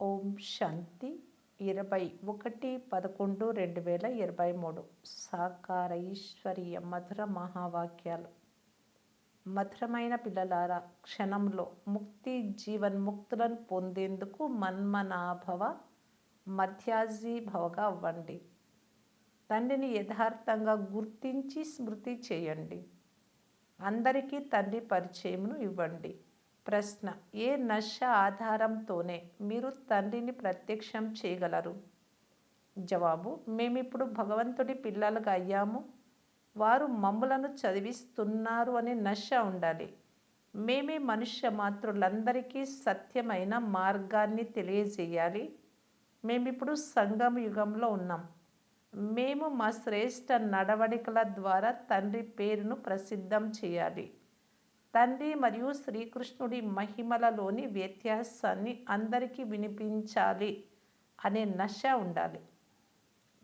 ఓం శాంతి 21/11/2023 సాకార ఈశ్వరీయ మధుర మహావాక్యాలు. మధురమైన పిల్లలారా, క్షణంలో ముక్తి జీవన్ముక్తులను పొందేందుకు మన్మనాభవ మధ్యాజీభవగా అవ్వండి. తండ్రిని యథార్థంగా గుర్తించి స్మృతి చేయండి. అందరికీ తండ్రి పరిచయమును ఇవ్వండి. ప్రశ్న: ఏ నశ ఆధారంతోనే మీరు తండ్రిని ప్రత్యక్షం చేయగలరు? జవాబు: మేమిప్పుడు భగవంతుడి పిల్లలుగా అయ్యాము, వారు మమ్ములను చదివిస్తున్నారు అనే నశ ఉండాలి. మేమే మనుష్య మాతృలందరికీ సత్యమైన మార్గాన్ని తెలియజేయాలి. మేమిప్పుడు సంగమ యుగంలో ఉన్నాం. మేము మా శ్రేష్ఠ నడవడికల ద్వారా తండ్రి పేరును ప్రసిద్ధం చేయాలి. తండ్రి మరియు శ్రీకృష్ణుడి మహిమలలోని వ్యత్యాసాన్ని అందరికీ వినిపించాలి అనే నశ ఉండాలి.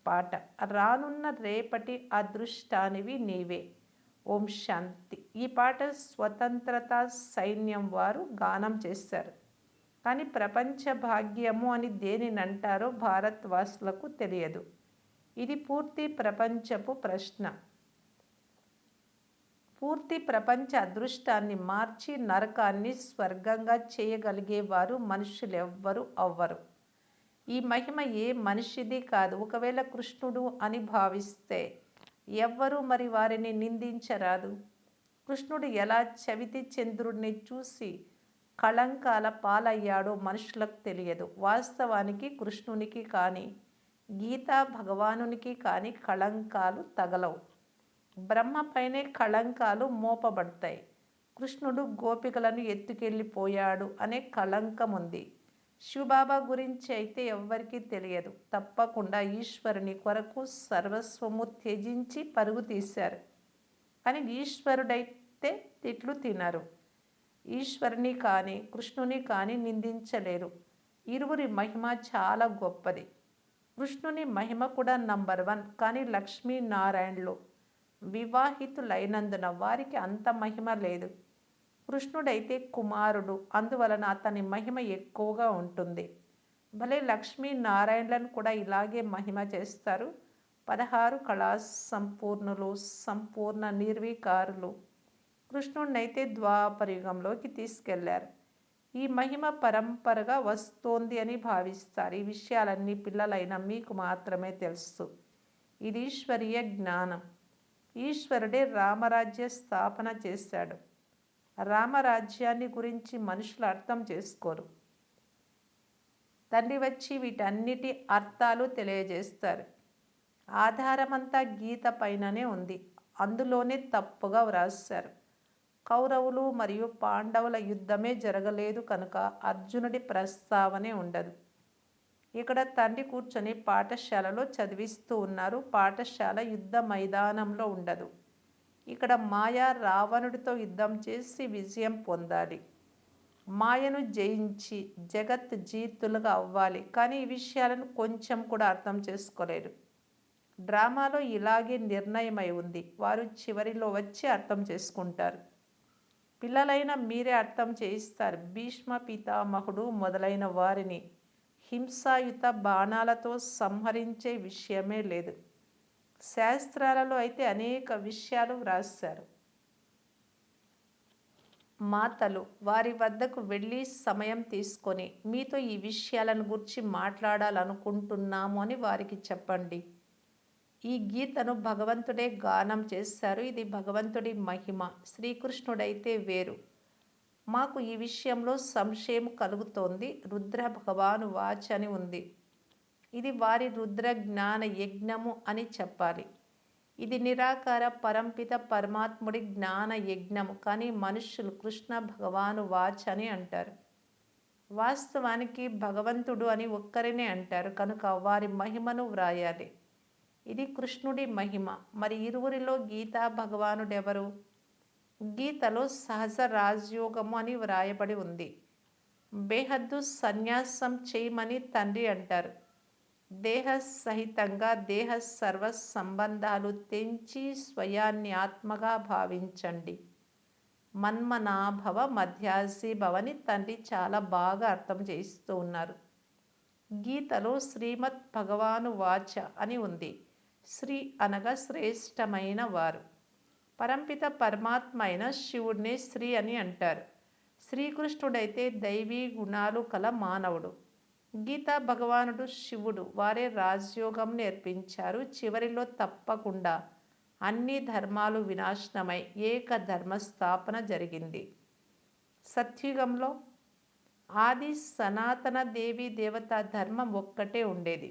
పాట: రానున్న రేపటి అదృష్టానివి నీవే. ఓం శాంతి. ఈ పాట స్వతంత్రతా సైన్యం వారు గానం చేశారు. కానీ ప్రపంచ భాగ్యము అని దేనినంటారో భారతవాసులకు తెలియదు. ఇది పూర్తి ప్రపంచపు ప్రశ్న. పూర్తి ప్రపంచ అదృష్టాన్ని మార్చి నరకాన్ని స్వర్గంగా చేయగలిగేవారు మనుషులెవ్వరూ అవ్వరు. ఈ మహిమ ఏ మనిషిది కాదు. ఒకవేళ కృష్ణుడు అని భావిస్తే ఎవ్వరూ మరి వారిని నిందించరాదు. కృష్ణుడు ఎలా చవితి చంద్రుడిని చూసి కళంకాల పాలయ్యాడో మనుషులకు తెలియదు. వాస్తవానికి కృష్ణునికి కానీ గీతా భగవానునికి కానీ కళంకాలు తగలవు. బ్రహ్మపైనే కళంకాలు మోపబడతాయి. కృష్ణుడు గోపికలను ఎత్తుకెళ్ళిపోయాడు అనే కళంకం ఉంది. శివబాబా గురించి అయితే ఎవ్వరికీ తెలియదు. తప్పకుండా ఈశ్వరుని కొరకు సర్వస్వము త్యజించి పరుగు తీశారు. కానీ ఈశ్వరుడైతే తిట్లు తినరు. ఈశ్వరుని కానీ కృష్ణుని కానీ నిందించలేరు. ఇరువురి మహిమ చాలా గొప్పది. కృష్ణుని మహిమ కూడా నంబర్ 1. కానీ లక్ష్మీనారాయణులు వివాహితులైనందున వారికి అంత మహిమ లేదు. కృష్ణుడైతే కుమారుడు, అందువలన అతని మహిమ ఎక్కువగా ఉంటుంది. భలే లక్ష్మీనారాయణులను కూడా ఇలాగే మహిమ చేస్తారు. 16 కళా సంపూర్ణులు, సంపూర్ణ నిర్వికారులు. కృష్ణుడినైతే ద్వాపరయుగంలోకి తీసుకెళ్లారు. ఈ మహిమ పరంపరగా వస్తోంది అని భావిస్తారు. ఈ విషయాలన్నీ పిల్లలైన మీకు మాత్రమే తెలుసు. ఇది ఈశ్వరీయ జ్ఞానం. ఈశ్వరుడే రామరాజ్య స్థాపన చేశాడు. రామరాజ్యాన్ని గురించి మనుషులు అర్థం చేసుకోరు. తండ్రి వచ్చి వీటన్నిటి అర్థాలు తెలియజేస్తారు. ఆధారమంతా గీత పైననే ఉంది. అందులోనే తప్పుగా వ్రాశారు. కౌరవులు మరియు పాండవుల యుద్ధమే జరగలేదు కనుక అర్జునుడి ప్రస్తావనే ఉండదు. ఇక్కడ తండ్రి కూర్చొని పాఠశాలలో చదివిస్తూ ఉన్నారు. పాఠశాల యుద్ధ మైదానంలో ఉండదు. ఇక్కడ మాయ రావణుడితో యుద్ధం చేసి విజయం పొందాలి. మాయను జయించి జగత్ జీతులుగా అవ్వాలి. కానీ ఈ విషయాలను కొంచెం కూడా అర్థం చేసుకోలేరు. డ్రామాలో ఇలాగే నిర్ణయమై ఉంది. వారు చివరిలో వచ్చి అర్థం చేసుకుంటారు. పిల్లలైన మీరే అర్థం చేయిస్తారు. భీష్మ పితామహుడు మొదలైన వారిని హింసాయుత బాణాలతో సంహరించే విషయమే లేదు. శాస్త్రాలలో అయితే అనేక విషయాలు వ్రాశారు. మాతలు వారి వద్దకు వెళ్ళి సమయం తీసుకొని మీతో ఈ విషయాలను గురించి మాట్లాడాలనుకుంటున్నాము అని వారికి చెప్పండి. ఈ గీతను భగవంతుడే గానం చేశారు. ఇది భగవంతుడి మహిమ. శ్రీకృష్ణుడైతే వేరు. మాకు ఈ విషయంలో సంశయం కలుగుతోంది. రుద్ర భగవాను వాచ్ అని ఉంది. ఇది వారి రుద్ర జ్ఞాన యజ్ఞము అని చెప్పాలి. ఇది నిరాకార పరంపిత పరమాత్ముడి జ్ఞాన యజ్ఞము. కానీ మనుష్యులు కృష్ణ భగవాను వాచ్ అని అంటారు. వాస్తవానికి భగవంతుడు అని ఒక్కరినే అంటారు కనుక వారి మహిమను వ్రాయాలి. ఇది కృష్ణుడి మహిమ. మరి ఇరువురిలో గీతా భగవానుడెవరు? గీతలో సహజ రాజయోగము అని వ్రాయబడి ఉంది. బేహద్దు సన్యాసం చేయమని తండ్రి అంటారు. దేహ సహితంగా దేహ సర్వ సంబంధాలు తెంచి స్వయాన్ని ఆత్మగా భావించండి. మన్మనాభవ మధ్యాజీభవని తండ్రి చాలా బాగా అర్థం చేయిస్తూ ఉన్నారు. గీతలో శ్రీమద్ భగవాను వాచ అని ఉంది. శ్రీ అనగా శ్రేష్టమైన వారు. పరంపిత పరమాత్మ అయిన శివుడిని శ్రీ అని అంటారు. శ్రీకృష్ణుడైతే దైవీ గుణాలు కల మానవుడు. గీతా భగవానుడు శివుడు. వారే రాజయోగం నేర్పించారు. చివరిలో తప్పకుండా అన్ని ధర్మాలు వినాశనమై ఏక ధర్మ స్థాపన జరిగింది. సత్యుగంలో ఆది సనాతన దేవీ దేవతా ధర్మం ఒక్కటే ఉండేది.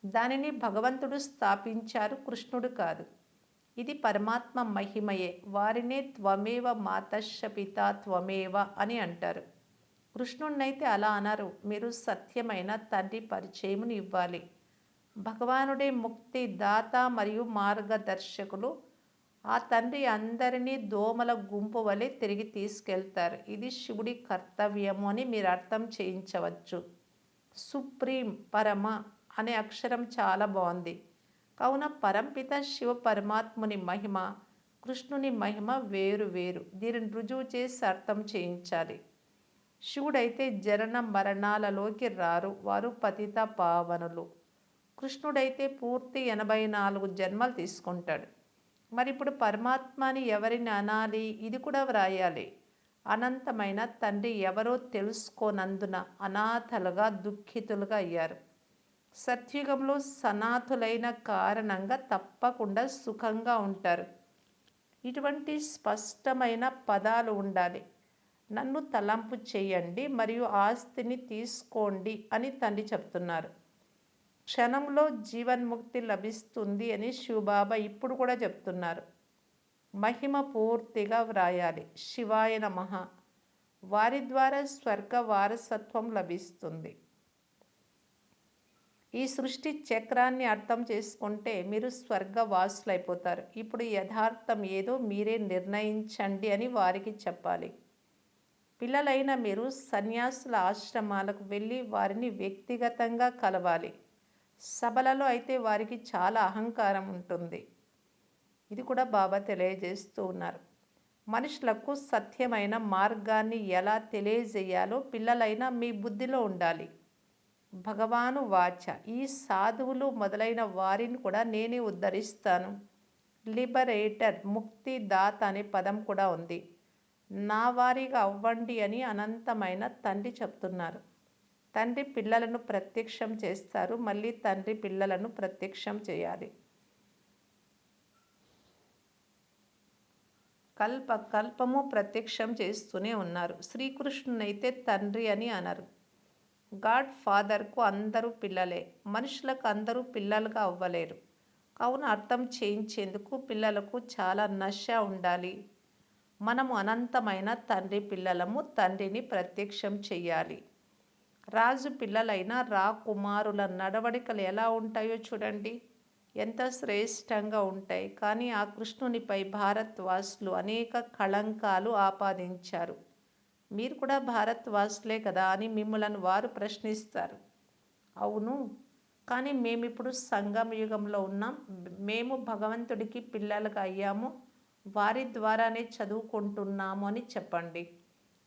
దానిని భగవంతుడు స్థాపించారు, కృష్ణుడు కాదు. ఇది పరమాత్మ మహిమయే. వారినే త్వమేవ మాతశ్చ పితా త్వమేవ అని అంటారు. కృష్ణుడినైతే అలా అనరు. మీరు సత్యమైన తండ్రి పరిచయమును ఇవ్వాలి. భగవానుడే ముక్తి దాత మరియు మార్గదర్శకులు. ఆ తండ్రి అందరినీ దోమల గుంపు వలె తిరిగి తీసుకెళ్తారు. ఇది శివుడి కర్తవ్యము అని మీరు అర్థం చేయించవచ్చు. సుప్రీం పరమ అనే అక్షరం చాలా బాగుంది. కావున పరంపిత శివ పరమాత్ముని మహిమ, కృష్ణుని మహిమ వేరు వేరు. దీనిని రుజువు చేసి అర్థం చేయించాలి. శివుడైతే జనన మరణాలలోకి రారు. వారు పతిత పావనులు. కృష్ణుడైతే పూర్తి 84 జన్మలు తీసుకుంటాడు. మరి ఇప్పుడు పరమాత్మ అని ఎవరిని అనాలి? ఇది కూడా వ్రాయాలి. అనంతమైన తండ్రి ఎవరో తెలుసుకోనందున అనాథలుగా దుఃఖితులుగా అయ్యారు. సత్యుగంలో సనాథులైన కారణంగా తప్పకుండా సుఖంగా ఉంటారు. ఇటువంటి స్పష్టమైన పదాలు ఉండాలి. నన్ను తలంపు చేయండి మరియు ఆస్తిని తీసుకోండి అని తండ్రి చెప్తున్నారు. క్షణంలో జీవన్ముక్తి లభిస్తుంది అని శివబాబా ఇప్పుడు కూడా చెప్తున్నారు. మహిమ పూర్తిగా వ్రాయాలి. శివాయ నమః. వారి ద్వారా స్వర్గ వారసత్వం లభిస్తుంది. ఈ సృష్టి చక్రాన్ని అర్థం చేసుకుంటే మీరు స్వర్గవాసులైపోతారు. ఇప్పుడు యథార్థం ఏదో మీరే నిర్ణయించండి అని వారికి చెప్పాలి. పిల్లలైన మీరు సన్యాసుల ఆశ్రమాలకు వెళ్ళి వారిని వ్యక్తిగతంగా కలవాలి. సభలలో అయితే వారికి చాలా అహంకారం ఉంటుంది. ఇది కూడా బాబా తెలియజేస్తూ ఉన్నారు. మనుషులకు సత్యమైన మార్గాన్ని ఎలా తెలియజేయాలో పిల్లలైన మీ బుద్ధిలో ఉండాలి. భగవాను వాచ. ఈ సాధువులు మొదలైన వారిని కూడా నేనే ఉద్ధరిస్తాను. లిబరేటర్, ముక్తి దాత అనే పదం కూడా ఉంది. నా వారిగా అవ్వండి అని అనంతమైన తండ్రి చెప్తున్నారు. తండ్రి పిల్లలను ప్రత్యక్షం చేస్తారు. మళ్ళీ తండ్రి పిల్లలను ప్రత్యక్షం చేయాలి. కల్పము ప్రత్యక్షం చేస్తూనే ఉన్నారు. శ్రీకృష్ణునైతే తండ్రి అని అనరు. గాడ్ ఫాదర్కు అందరూ పిల్లలే. మనుషులకు అందరూ పిల్లలుగా అవ్వలేరు. కావున అర్థం చేయించేందుకు పిల్లలకు చాలా నశ ఉండాలి. మనము అనంతమైన తండ్రి పిల్లలము. తండ్రిని ప్రత్యక్షం చెయ్యాలి. రాజు పిల్లలైన రాకుమారుల నడవడికలు ఎలా ఉంటాయో చూడండి. ఎంత శ్రేష్టంగా ఉంటాయి. కానీ ఆ కృష్ణునిపై భారత్వాసులు అనేక కళంకాలు ఆపాదించారు. మీరు కూడా భారత్వాసులే కదా అని మిమ్మలను వారు ప్రశ్నిస్తారు. అవును, కానీ మేమిప్పుడు సంగమ యుగంలో ఉన్నాం. మేము భగవంతుడికి పిల్లలుగా అయ్యాము. వారి ద్వారానే చదువుకుంటున్నాము అని చెప్పండి.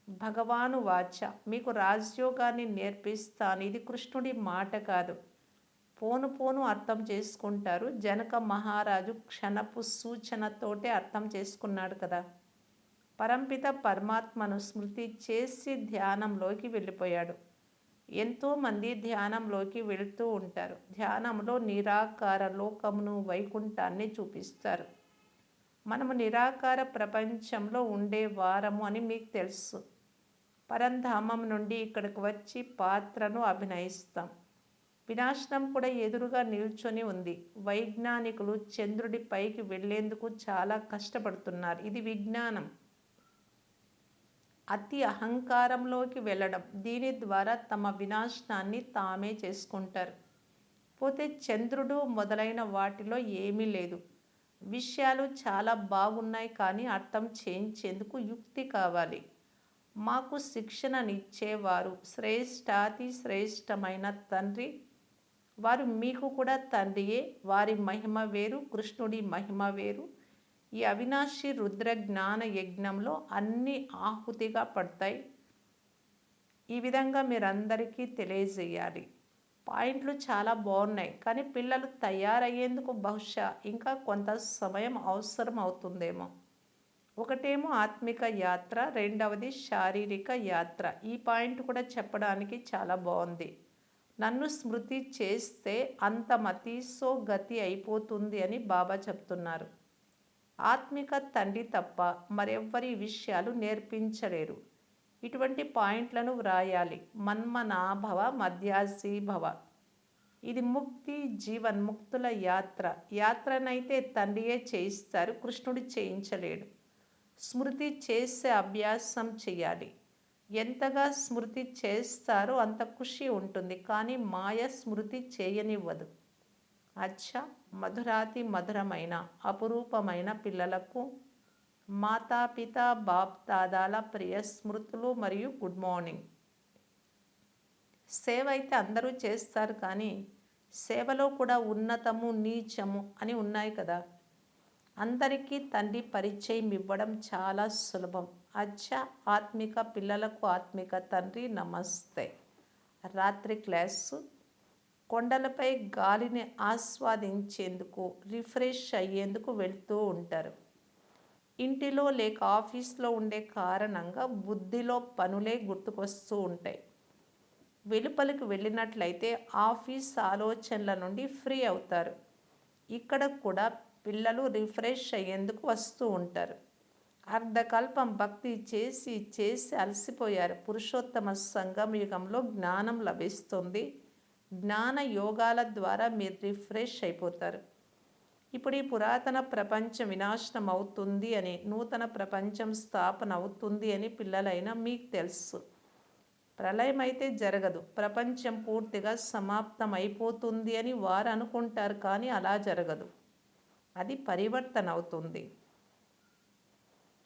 భగవాను వాచ. మీకు రాజయోగాన్ని నేర్పిస్తాను. ఇది కృష్ణుడి మాట కాదు. పోను పోను అర్థం చేసుకుంటారు. జనక మహారాజు క్షణపు సూచనతోటే అర్థం చేసుకున్నాడు కదా. పరంపిత పరమాత్మను స్మృతి చేసి ధ్యానంలోకి వెళ్ళిపోయాడు. ఎంతోమంది ధ్యానంలోకి వెళుతూ ఉంటారు. ధ్యానంలో నిరాకార లోకమును, వైకుంఠాన్ని చూపిస్తారు. మనము నిరాకార ప్రపంచంలో ఉండే వారము అని మీకు తెలుసు. పరంధామం నుండి ఇక్కడికి వచ్చి పాత్రను అభినయిస్తాం. వినాశనం కూడా ఎదురుగా నిల్చొని ఉంది. వైజ్ఞానికులు చంద్రుడి పైకి వెళ్లేందుకు చాలా కష్టపడుతున్నారు. ఇది విజ్ఞానం. అతి అహంకారంలోకి వెళ్ళడం. దీని ద్వారా తమ వినాశనాన్ని తామే చేసుకుంటారు. పోతే చంద్రుడు మొదలైన వాటిలో ఏమీ లేదు. విషయాలు చాలా బాగున్నాయి, కానీ అర్థం చేయించేందుకు యుక్తి కావాలి. మాకు శిక్షణనిచ్చేవారు శ్రేష్టాతి శ్రేష్టమైన తండ్రి. వారు మీకు కూడా తండ్రియే. వారి మహిమ వేరు, కృష్ణుడి మహిమ వేరు. ఈ అవినాశి రుద్ర జ్ఞాన యజ్ఞంలో అన్ని ఆహుతిగా పడతాయి. ఈ విధంగా మీరందరికీ తెలియజేయాలి. పాయింట్లు చాలా బాగున్నాయి, కానీ పిల్లలు తయారయ్యేందుకు బహుశా ఇంకా కొంత సమయం అవసరం అవుతుందేమో. ఒకటేమో ఆత్మిక యాత్ర, రెండవది శారీరక యాత్ర. ఈ పాయింట్ కూడా చెప్పడానికి చాలా బాగుంది. నన్ను స్మృతి చేస్తే అంత మతీసో గతి అయిపోతుంది అని బాబా చెప్తున్నారు. ఆత్మిక తండ్రి తప్ప మరెవ్వరి విషయాలు నేర్పించలేరు. ఇటువంటి పాయింట్లను వ్రాయాలి. మన్మనాభవ మధ్యాసి భవ. ఇది ముక్తి జీవన్ముక్తుల యాత్ర. యాత్రనైతే తండ్రియే చేయిస్తారు, కృష్ణుడు చేయించలేడు. స్మృతి చేసే అభ్యాసం చేయాలి. ఎంతగా స్మృతి చేస్తారో అంత ఖుషి ఉంటుంది, కానీ మాయ స్మృతి చేయనివ్వదు. అచ్చా, మధురాతి మధురమైన అపురూపమైన పిల్లలకు మాతాపిత బాప్ దాదాల ప్రియ స్మృతులు మరియు గుడ్ మార్నింగ్. సేవ అయితే అందరూ చేస్తారు, కానీ సేవలో కూడా ఉన్నతము నీచము అని ఉన్నాయి కదా. అందరికీ తండ్రి పరిచయం ఇవ్వడం చాలా సులభం. అచ్చా, ఆత్మిక పిల్లలకు ఆత్మిక తండ్రి నమస్తే. రాత్రి క్లాసు. కొండలపై గాలిని ఆస్వాదించేందుకు, రిఫ్రెష్ అయ్యేందుకు వెళ్తూ ఉంటారు. ఇంటిలో లేక ఆఫీస్లో ఉండే కారణంగా బుద్ధిలో పనులే గుర్తుకొస్తూ ఉంటాయి. వెలుపలికి వెళ్ళినట్లయితే ఆఫీస్ ఆలోచనల నుండి ఫ్రీ అవుతారు. ఇక్కడ కూడా పిల్లలు రిఫ్రెష్ అయ్యేందుకు వస్తూ ఉంటారు. అర్ధకల్పం భక్తి చేసి చేసి అలసిపోయారు. పురుషోత్తమ సంగమ యుగంలో జ్ఞానం లభిస్తుంది. జ్ఞాన యోగాల ద్వారా మీరు రిఫ్రెష్ అయిపోతారు. ఇప్పుడు ఈ పురాతన ప్రపంచం వినాశనం అవుతుంది అని, నూతన ప్రపంచం స్థాపన అవుతుంది అని పిల్లలైనా మీకు తెలుసు. ప్రళయం అయితే జరగదు, ప్రపంచం పూర్తిగా సమాప్తం అయిపోతుంది అని వారు అనుకుంటారు, కానీ అలా జరగదు. అది పరివర్తన అవుతుంది.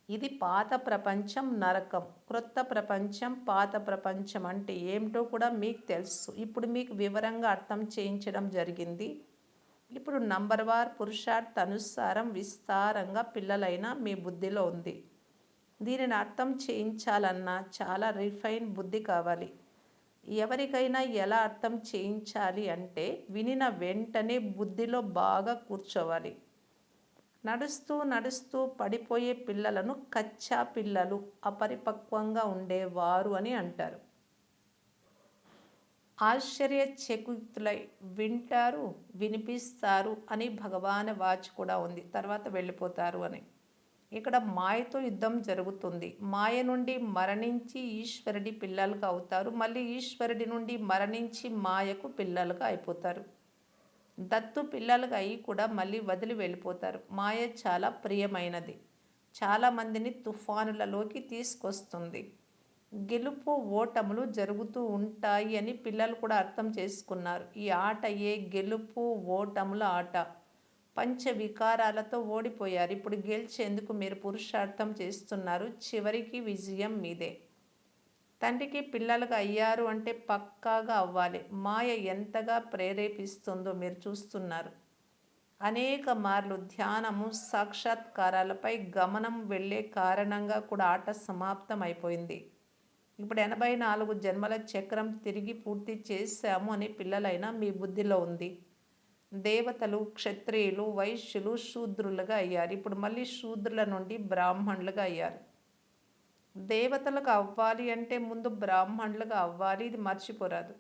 ఇది పాత ప్రపంచం నరకం, క్రొత్త ప్రపంచం పాత ప్రపంచం అంటే ఏమిటో కూడా మీకు తెలుసు. ఇప్పుడు మీకు వివరంగా అర్థం చేయించడం జరిగింది. ఇప్పుడు నంబర్ వార్ పురుషార్థ అనుసారం విస్తారంగా పిల్లలైన మీ బుద్ధిలో ఉంది. దీనిని అర్థం చేయించాలన్నా చాలా రిఫైన్ బుద్ధి కావాలి. ఎవరికైనా ఎలా అర్థం చేయించాలి అంటే వినిన వెంటనే బుద్ధిలో బాగా కూర్చోవాలి. నడుస్తూ నడుస్తూ పడిపోయే పిల్లలను కచ్చా పిల్లలు, అపరిపక్వంగా ఉండేవారు అని అంటారు. ఆశ్చర్యచకితులై వింటారు, వినిపిస్తారు అని భగవాన్ వాచ్ కూడా ఉంది. తర్వాత వెళ్ళిపోతారు అని. ఇక్కడ మాయతో యుద్ధం జరుగుతుంది. మాయ నుండి మరణించి ఈశ్వరుడి పిల్లలుగా అవుతారు. మళ్ళీ ఈశ్వరుడి నుండి మరణించి మాయకు పిల్లలుగా అయిపోతారు. దత్తు పిల్లలుగా అయి కూడా మళ్ళీ వదిలి వెళ్ళిపోతారు. మాయ చాలా ప్రియమైనది. చాలామందిని తుఫానులలోకి తీసుకొస్తుంది. గెలుపు ఓటములు జరుగుతూ ఉంటాయి అని పిల్లలు కూడా అర్థం చేసుకున్నారు. ఈ ఆట గెలుపు ఓటముల ఆట. పంచ వికారాలతో ఓడిపోయారు. ఇప్పుడు గెలిచేందుకు మీరు పురుషార్థం చేస్తున్నారు. చివరికి విజయం మీదే. తండ్రికి పిల్లలుగా అయ్యారు అంటే పక్కాగా అవ్వాలి. మాయ ఎంతగా ప్రేరేపిస్తుందో మీరు చూస్తున్నారు. అనేక మార్లు ధ్యానము, సాక్షాత్కారాలపై గమనం వెళ్ళే కారణంగా కూడా ఆట సమాప్తం అయిపోయింది. ఇప్పుడు 84 జన్మల చక్రం తిరిగి పూర్తి చేశాము అని పిల్లలైనా మీ బుద్ధిలో ఉంది. దేవతలు, క్షత్రియులు, వైశ్యులు, శూద్రులుగా అయ్యారు. ఇప్పుడు మళ్ళీ శూద్రుల నుండి బ్రాహ్మణులుగా అయ్యారు. దేవతలకు అవ్వాలి అంటే ముందు బ్రాహ్మణులుగా అవ్వాలి. ఇది మర్చిపోరాదు.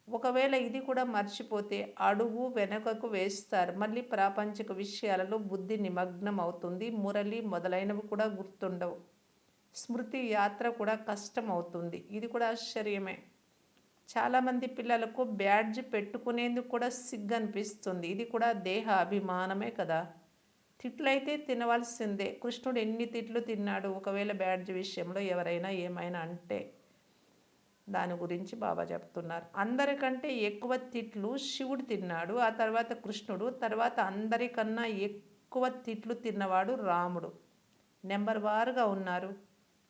ఒకవేళ ఇది కూడా మర్చిపోతే అడుగు వెనుకకు వేస్తారు. మళ్ళీ ప్రాపంచిక విషయాలలో బుద్ధి నిమగ్నం అవుతుంది. మురళి మొదలైనవి కూడా గుర్తుండవు. స్మృతి యాత్ర కూడా కష్టం అవుతుంది. ఇది కూడా ఆశ్చర్యమే. చాలామంది పిల్లలకు బ్యాడ్జ్ పెట్టుకునేందుకు కూడా సిగ్గు అనిపిస్తుంది. ఇది కూడా దేహ అభిమానమే కదా. తిట్లయితే తినవలసిందే. కృష్ణుడు ఎన్ని తిట్లు తిన్నాడు ఒకవేళ బ్యాడ్జ్ విషయంలో ఎవరైనా ఏమైనా అంటే. దాని గురించి బాబా చెప్తున్నారు. అందరికంటే ఎక్కువ తిట్లు శివుడు తిన్నాడు, ఆ తర్వాత కృష్ణుడు, తర్వాత అందరికన్నా ఎక్కువ తిట్లు తిన్నవాడు రాముడు. నెంబర్ వారుగా ఉన్నారు.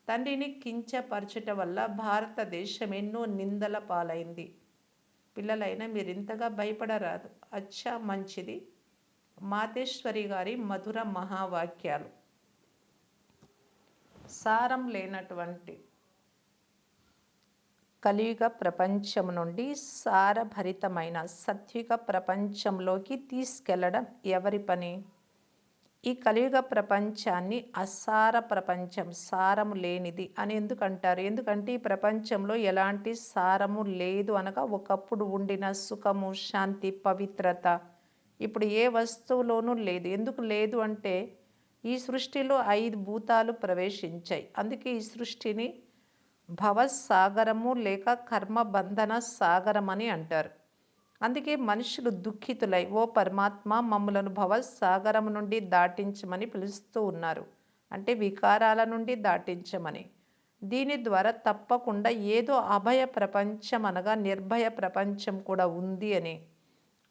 తండ్రిని కించపరచుట వల్ల భారతదేశం ఎన్నో నిందల పాలైంది. పిల్లలైనా మీరు ఇంతగా భయపడరాదు. అచ్చా, మంచిది. మాతేశ్వరి గారి మధుర మహావాక్యాలు. సారం లేనటువంటి కలియుగ ప్రపంచం నుండి సారభరితమైన సత్విక ప్రపంచంలోకి తీసుకెళ్లడం ఎవరి పని? ఈ కలియుగ ప్రపంచాన్ని అసార ప్రపంచం, సారము లేనిది అని ఎందుకంటారు? ఎందుకంటే ఈ ప్రపంచంలో ఎలాంటి సారము లేదు అనగా ఒకప్పుడు ఉండిన సుఖము, శాంతి, పవిత్రత ఇప్పుడు ఏ వస్తువులోనూ లేదు. ఎందుకు లేదు అంటే ఈ సృష్టిలో 5 భూతాలు ప్రవేశించాయి. అందుకే ఈ సృష్టిని భవసాగరము లేక కర్మబంధన సాగరం అని అంటారు. అందుకే మనుషులు దుఃఖితులై ఓ పరమాత్మ మమ్ములను భవసాగరం నుండి దాటించమని పిలుస్తూ ఉన్నారు. అంటే వికారాల నుండి దాటించమని. దీని ద్వారా తప్పకుండా ఏదో అభయ ప్రపంచం అనగా నిర్భయ ప్రపంచం కూడా ఉంది అని,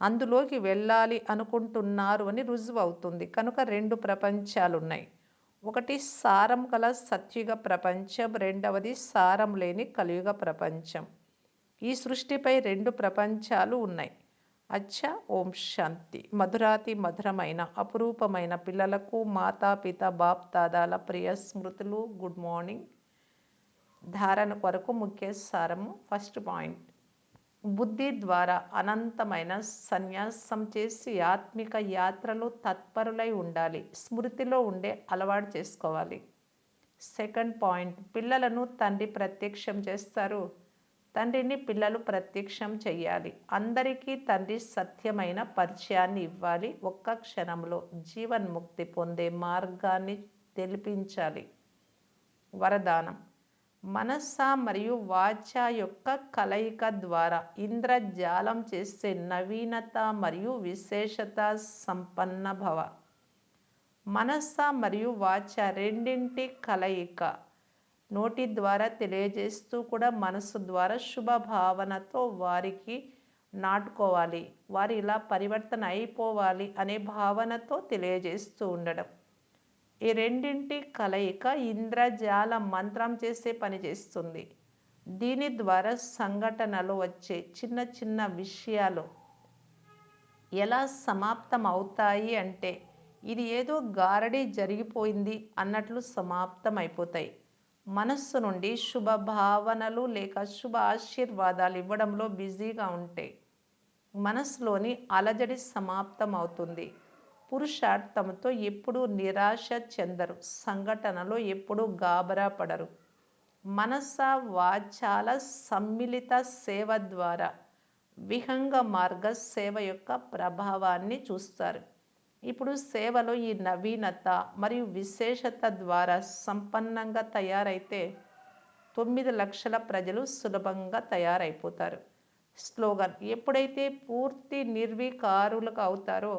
అందులోకి వెళ్ళాలి అనుకుంటున్నారు అని రుజువు అవుతుంది. కనుక 2 ప్రపంచాలున్నాయి. ఒకటి సారం గల సత్యుగ ప్రపంచం, రెండవది సారం లేని కలియుగ ప్రపంచం. ఈ సృష్టిపై 2 ప్రపంచాలు ఉన్నాయి. అచ్చా, ఓం శాంతి. మధురాతి మధురమైన అపురూపమైన పిల్లలకు మాతాపిత బాప్ దాదాల ప్రియ స్మృతులు. Good morning. ధారణ కొరకు ముఖ్య సారము. ఫస్ట్ పాయింట్, బుద్ధి ద్వారా అనంతమైన సన్యాసం చేసి ఆత్మిక యాత్రలో తత్పరులై ఉండాలి. స్మృతిలో ఉండే అలవాటు చేసుకోవాలి. సెకండ్ పాయింట్, పిల్లలను తండ్రి ప్రత్యక్షం చేస్తారు, తండ్రిని పిల్లలు ప్రత్యక్షం చెయ్యాలి. అందరికీ తండ్రి సత్యమైన పరిచయాన్ని ఇవ్వాలి. ఒక్క క్షణంలో జీవన్ముక్తి పొందే మార్గాన్ని తెలిపించాలి. వరదానం, మనస్స మరియు వాచ యొక్క కలయిక ద్వారా ఇంద్రజాలం చేసే నవీనత మరియు విశేషత సంపన్న భవ. మనస్స మరియు వాచ రెండింటి కలయిక నోటి ద్వారా తెలియజేస్తూ కూడా మనసు ద్వారా శుభ భావనతో వారికి నాటుకోవాలి. వారు ఇలా పరివర్తన అయిపోవాలి అనే భావనతో తెలియజేస్తూ ఉండడం. ఈ రెండింటి కలయిక ఇంద్రజాల మంత్రం చేసే పని చేస్తుంది. దీని ద్వారా సంఘటనలో వచ్చే చిన్న చిన్న విషయాలు ఎలా సమాప్తం అవుతాయి అంటే ఇది ఏదో గారడీ జరిగిపోయింది అన్నట్లు సమాప్తం అయిపోతాయి. మనస్సు నుండి శుభ భావనలు లేక శుభ ఆశీర్వాదాలు ఇవ్వడంలో బిజీగా ఉంటే మనసులోని అలజడి సమాప్తం అవుతుంది. పురుషార్థంతో ఎప్పుడూ నిరాశ చెందరు, సంఘటనలో ఎప్పుడూ గాబరా పడరు. మనస వాచాల సమ్మిళిత సేవ ద్వారా విహంగ మార్గ సేవ యొక్క ప్రభావాన్ని చూస్తారు. ఇప్పుడు సేవలో ఈ నవీనత మరియు విశేషత ద్వారా సంపన్నంగా తయారైతే 9 లక్షల ప్రజలు సులభంగా తయారైపోతారు. స్లోగన్, ఎప్పుడైతే పూర్తి నిర్వికారులుగా అవుతారో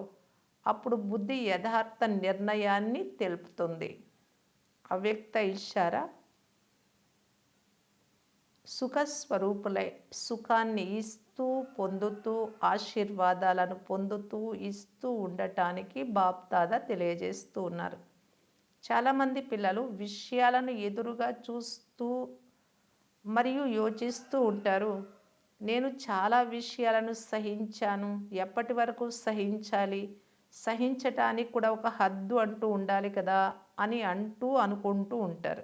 అప్పుడు బుద్ధి యథార్థ నిర్ణయాన్ని తెలుపుతుంది. అవ్యక్త ఇషారా, సుఖస్వరూపులై సుఖాన్ని ఇస్తూ పొందుతూ ఆశీర్వాదాలను పొందుతూ ఇస్తూ ఉండటానికి బాప్ దాదా తెలియజేస్తూ ఉన్నారు. చాలామంది పిల్లలు విషయాలను ఎదురుగా చూస్తూ మరియు యోచిస్తూ ఉంటారు. నేను చాలా విషయాలను సహించాను, ఎప్పటి వరకు సహించాలి, సహించటానికి కూడా ఒక హద్దు అంటూ ఉండాలి కదా అని అనుకుంటూ ఉంటారు.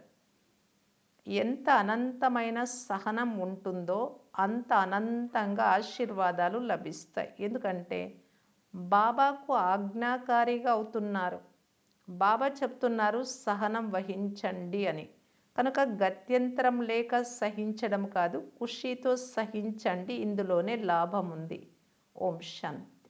ఎంత అనంతమైన సహనం ఉంటుందో అంత అనంతంగా ఆశీర్వాదాలు లభిస్తాయి. ఎందుకంటే బాబాకు ఆజ్ఞాకారిగా అవుతున్నారు. బాబా చెప్తున్నారు సహనం వహించండి అని. కనుక గత్యంతరం లేక సహించడం కాదు, ఖుషీతో సహించండి, ఇందులోనే లాభం ఉంది. ఓం శాంతి.